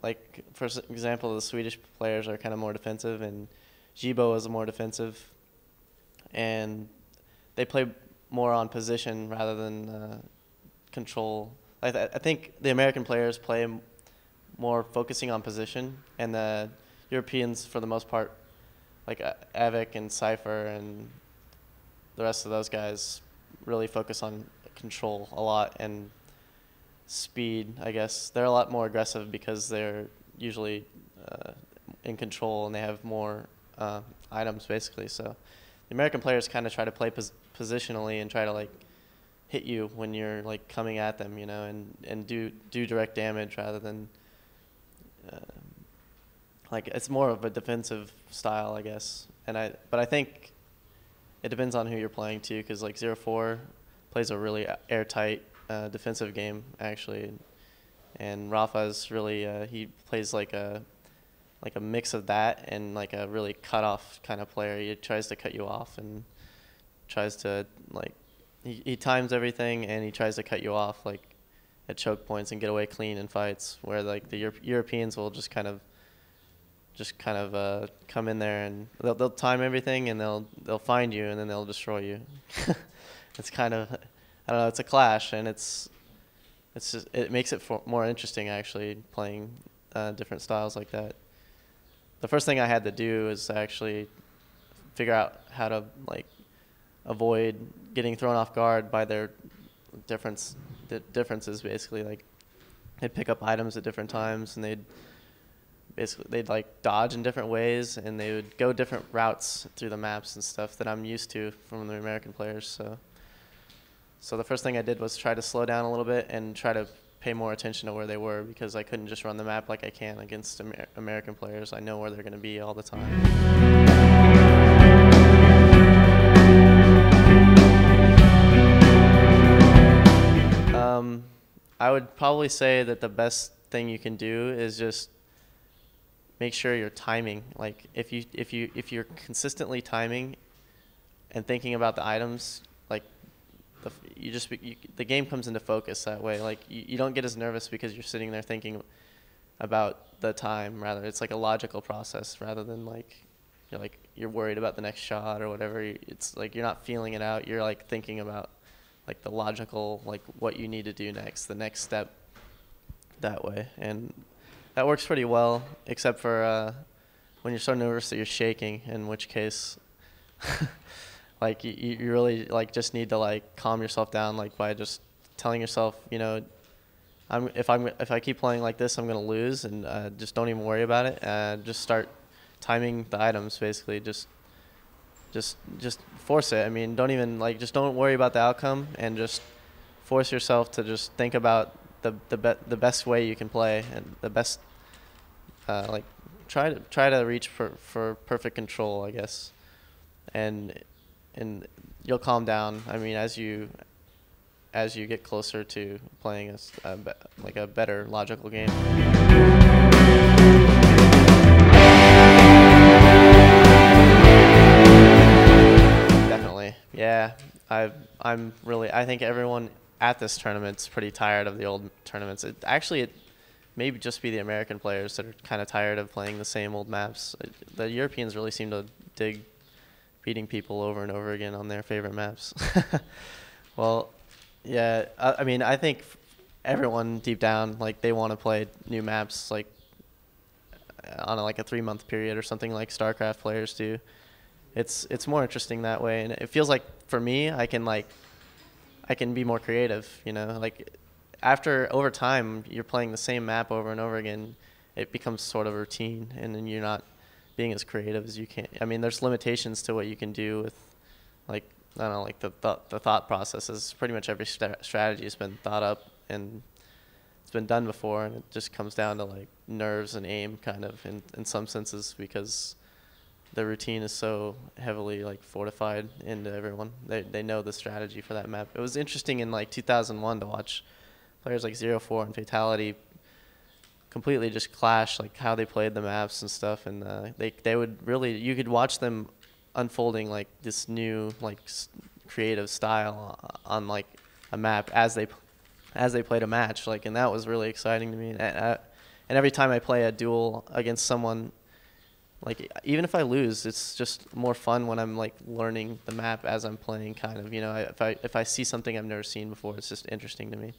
like for example, the Swedish players are kind of more defensive, and Jibo is more defensive, and they play more on position rather than control. I think the American players play more focusing on position, and the Europeans, for the most part, like Avik and Cypher and the rest of those guys, really focus on control a lot and speed. I guess they're a lot more aggressive because they're usually in control and they have more items basically. So the American players kind of try to play positionally and try to like hit you when you're like coming at them, you know, and do direct damage rather than uh, like it's more of a defensive style, I guess. But I think it depends on who you're playing too, because like 0-4 plays a really airtight defensive game actually, and Rafa's really he plays like a mix of that and like a really cut off kind of player. He tries to cut you off and tries to like he times everything and he tries to cut you off like at choke points and get away clean in fights, where like the Europeans will just kind of come in there and they'll time everything and they'll find you and then they'll destroy you. It's kind of, I don't know, it's a clash, and it makes it more interesting actually playing different styles like that. The first thing I had to do is actually figure out how to like avoid getting thrown off guard by their differences basically. Like they'd pick up items at different times and they'd like dodge in different ways, and they would go different routes through the maps and stuff that I'm used to from the American players. So the first thing I did was try to slow down a little bit and try to pay more attention to where they were, because I couldn't just run the map like I can against American players. I know where they're going to be all the time. I would probably say that the best thing you can do is just make sure you're timing. Like if you're consistently timing and thinking about the items, like the game comes into focus that way. Like you don't get as nervous because you're sitting there thinking about the time. Rather, it's like a logical process rather than like you're worried about the next shot or whatever. It's like you're not feeling it out. You're like thinking about like the logical, like what you need to do next, the next step that way. And that works pretty well, except for when you're so nervous that you're shaking, in which case like you really like just need to like calm yourself down, like by just telling yourself, you know, if I keep playing like this, I'm gonna lose, and just don't even worry about it. Just start timing the items basically. Just force it. I mean, don't even like just don't worry about the outcome, and just force yourself to just think about the best way you can play and the best like try to reach for perfect control, I guess, and you'll calm down. I mean, as you get closer to playing like a better logical game. Definitely, yeah. I think everyone at this tournament's pretty tired of the old tournaments. It may just be the American players that are kind of tired of playing the same old maps. The Europeans really seem to dig beating people over and over again on their favorite maps. Well, yeah, I mean, I think everyone deep down, like, they want to play new maps, like, on like a 3-month period or something like StarCraft players do. It's more interesting that way, and it feels like for me, I can be more creative, you know, like over time you're playing the same map over and over again, it becomes sort of routine, and then you're not being as creative as you can. I mean, there's limitations to what you can do with, like, I don't know, like the thought processes. Pretty much every strategy has been thought up and it's been done before, and it just comes down to like nerves and aim kind of in some senses, because the routine is so heavily like fortified into everyone. They know the strategy for that map. It was interesting in like 2001 to watch players like 0-4 and Fatality completely just clash, like how they played the maps and stuff, and they would really, you could watch them unfolding like this new like creative style on like a map as they played a match, like, and that was really exciting to me. And And every time I play a duel against someone, like even if I lose, it's just more fun when I'm like learning the map as I'm playing. Kind of, you know, if I see something I've never seen before, it's just interesting to me.